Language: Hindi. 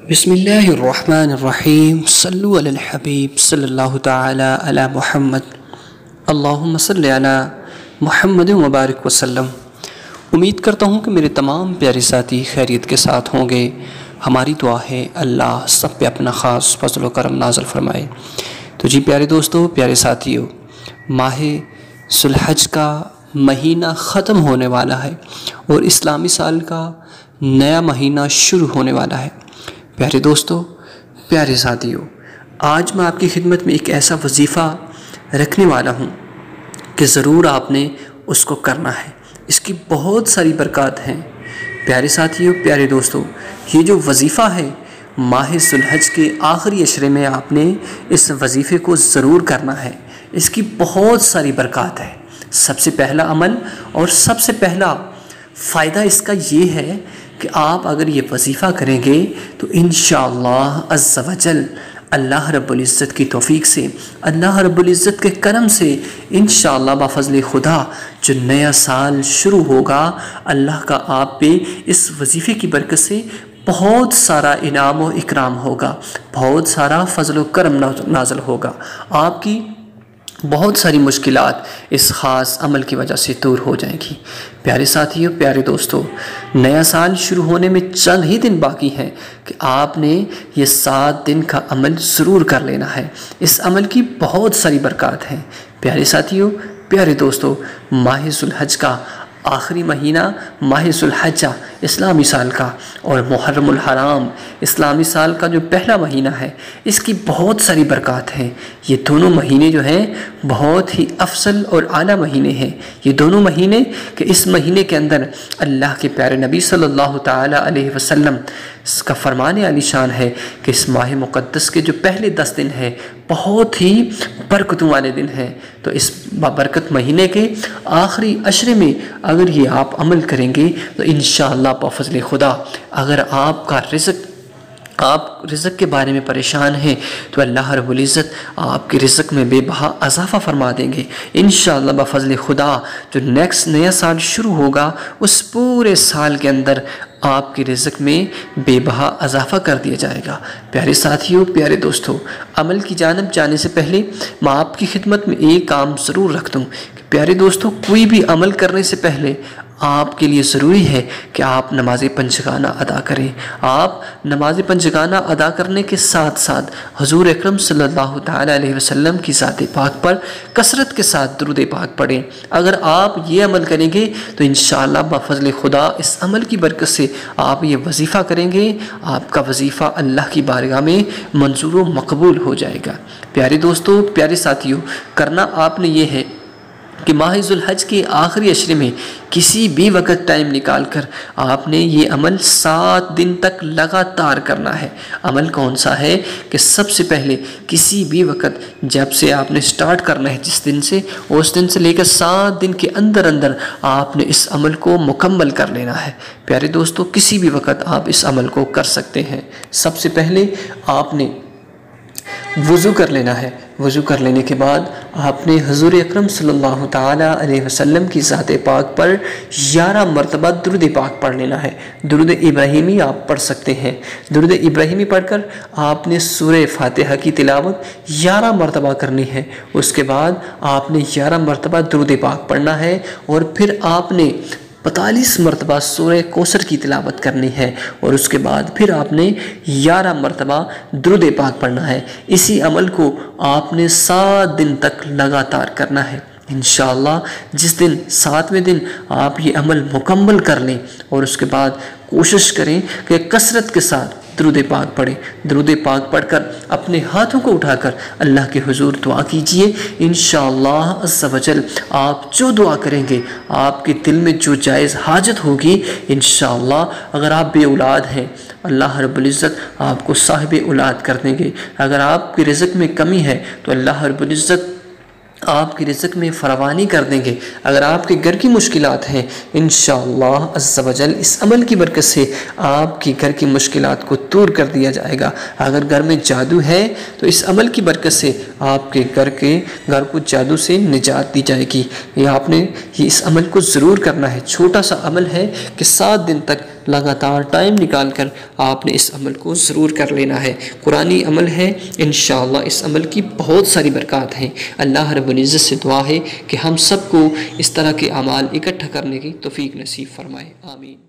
बिस्मिल्लाहिर्रहमानिर्रहीम सल्लु अलल हबीब सल्लल्लाहु तआला अला मुहम्मद अल्लाहुम्मा सल्लि अला मुहम्मद व बारिक वसल्लम। उम्मीद करता हूँ कि मेरे तमाम प्यारे साथी खैरियत के साथ होंगे। हमारी दुआ है अल्लाह सब पे अपना ख़ास फज़ल व करम नाज़िल फरमाए। तो जी प्यारे दोस्तों, प्यारे साथियों, माह ज़ुल्हज का महीना ख़त्म होने वाला है और इस्लामी साल का नया महीना शुरू होने वाला है। प्यारे दोस्तों, प्यारे साथियों, आज मैं आपकी खिदमत में एक ऐसा वजीफ़ा रखने वाला हूँ कि ज़रूर आपने उसको करना है। इसकी बहुत सारी बरक़ात हैं। प्यारे साथियों, प्यारे दोस्तों, ये जो वजीफ़ा है माह ज़ुल्हज के आखिरी अशरे में आपने इस वजीफ़े को ज़रूर करना है। इसकी बहुत सारी बरक़ात है। सबसे पहला अमल और सबसे पहला फ़ायदा इसका ये है कि आप अगर ये वजीफ़ा करेंगे तो इंशाअल्लाह अज़्ज़ा वजल अल्लाह रब्बुल इज़्ज़त की तौफ़ीक़ से, अल्लाह रब्बुल इज़्ज़त के करम से इंशाअल्लाह बफ़ज़्ल खुदा जो नया साल शुरू होगा, अल्लाह का आप पे इस वजीफ़े की बरकत से बहुत सारा इनाम व इकराम होगा, बहुत सारा फ़ज़ल व करम नाज़िल होगा। आपकी बहुत सारी मुश्किलात इस ख़ास अमल की वजह से दूर हो जाएंगी। प्यारे साथियों, प्यारे दोस्तों, नया साल शुरू होने में चंद ही दिन बाकी हैं कि आपने ये 7 दिन का अमल ज़रूर कर लेना है। इस अमल की बहुत सारी बरक़ात हैं। प्यारे साथियों, प्यारे दोस्तों, माह ज़ुल्हज का आखिरी महीना माह ज़ुल्हज्जा इस्लामी साल का और मुहर्रमुल हराम इस्लामी साल का जो पहला महीना है, इसकी बहुत सारी बरक़ात हैं। ये दोनों महीने जो हैं बहुत ही अफसल और आला महीने हैं। ये दोनों महीने कि इस महीने के अंदर अल्लाह के प्यारे नबी सल्लल्लाहु तआला अलैहि वसल्लम का फरमान आलीशान है कि इस माह मुक़द्दस के जो पहले 10 दिन हैं बहुत ही बरकतों वाले दिन हैं। तो इस बाबरकत महीने के आखिरी अशरे में अगर ये आप अमल करेंगे तो इंशाअल्लाह बफ़ज़्ल खुदा, अगर आप रिज़्क़ के बारे में परेशान हैं तो अल्लाह रब्बुल इज़्ज़त आपके रिज़्क़ में बेबहा अज़ाफ़ा फरमा देंगे इंशाअल्लाह बफ़ज़्ल खुदा। जो नेक्स्ट नया साल शुरू होगा उस पूरे साल के अंदर आपके रिज़्क़ में बेबहा अज़ाफ़ा कर दिया जाएगा। प्यारे साथियों, प्यारे दोस्तों, अमल की जानिब जाने से पहले मैं आपकी खिदमत में एक काम ज़रूर रख दूँ कि प्यारे दोस्तों, कोई भी अमल करने से पहले आपके लिए ज़रूरी है कि आप नमाज़ पंजगाना अदा करें। आप नमाज़ पंजगाना अदा करने के साथ साथ हुज़ूर अकरम सल्लल्लाहु तआला अलैहि वसल्लम की ज़ात पाक पर कसरत के साथ दुरूद पाक पढ़ें। अगर आप ये अमल करेंगे तो इंशाअल्लाह बफ़ज़्ल खुदा इस अमल की बरकत से आप ये वजीफ़ा करेंगे, आपका वजीफ़ा अल्लाह की बारगाह में मंजूर व मकबूल हो जाएगा। प्यारे दोस्तों, प्यारे साथियों, करना आपने ये है कि माह ज़ुल्हज के आखिरी अशरे में किसी भी वक्त टाइम निकाल कर आपने ये अमल 7 दिन तक लगातार करना है। अमल कौन सा है कि सबसे पहले किसी भी वक्त जब से आपने स्टार्ट करना है, जिस दिन से, उस दिन से लेकर 7 दिन के अंदर अंदर आपने इस अमल को मुकम्मल कर लेना है। प्यारे दोस्तों, किसी भी वक्त आप इस अमल को कर सकते हैं। सबसे पहले आपने वज़ू कर लेना है। वज़ू कर लेने के बाद आपने हुज़ूर अकरम सल्लल्लाहु तआला अलैहि वसल्लम की ज़ात पाक पर 11 मरतबा दुरूद पाक पढ़ लेना है। दुरूद इब्राहिमी आप पढ़ सकते हैं। दुरूद इब्राहिमी पढ़कर आपने सूरह फातिहा की तिलावत 11 मरतबा करनी है। उसके बाद आपने 11 मरतबा दुरूद पाक पढ़ना है और फिर आपने 45 मरतबा सूरह कौसर की तिलावत करनी है और उसके बाद फिर आपने 11 मरतबा दुरूद पाक पढ़ना है। इसी अमल को आपने 7 दिन तक लगातार करना है। इंशाअल्लाह जिस दिन 7वें दिन आप ये अमल मुकम्मल कर लें और उसके बाद कोशिश करें कि कसरत के साथ दुरूद पाक पढ़ें। दुरूद पाक पढ़कर अपने हाथों को उठाकर अल्लाह के हुजूर दुआ कीजिए। इंशाअल्लाह अज़्ज़ा वजल आप जो दुआ करेंगे, आपके दिल में जो जायज़ हाजत होगी, इंशाअल्लाह अगर आप बे औलाद हैं, अल्लाह रब्बुल इज़्ज़त आपको साहिब औलाद कर देंगे। अगर आपके रिज़्क़ में कमी है तो अल्लाह रब्बुल इज़्ज़त आपकी रिज़्क़ में फरावानी कर देंगे। अगर आपके घर की मुश्किलात हैं, इंशाअल्लाह अज़्ज़ा वजल इस अमल की बरकत से आपकी घर की मुश्किलात को दूर कर दिया जाएगा। अगर घर में जादू है तो इस अमल की बरकत से आपके घर को जादू से निजात दी जाएगी। ये आपने इस अमल को ज़रूर करना है। छोटा सा अमल है कि 7 दिन तक लगातार टाइम निकाल कर आपने इस अमल को ज़रूर कर लेना है। कुरानी अमल है, इंशाअल्लाह इस अमल की बहुत सारी बरक़ात हैं। अल्लाह रब्बुल इज़्ज़त से दुआ है कि हम सबको इस तरह के अमाल इकट्ठा करने की तौफ़ीक नसीब फरमाए। आमीन।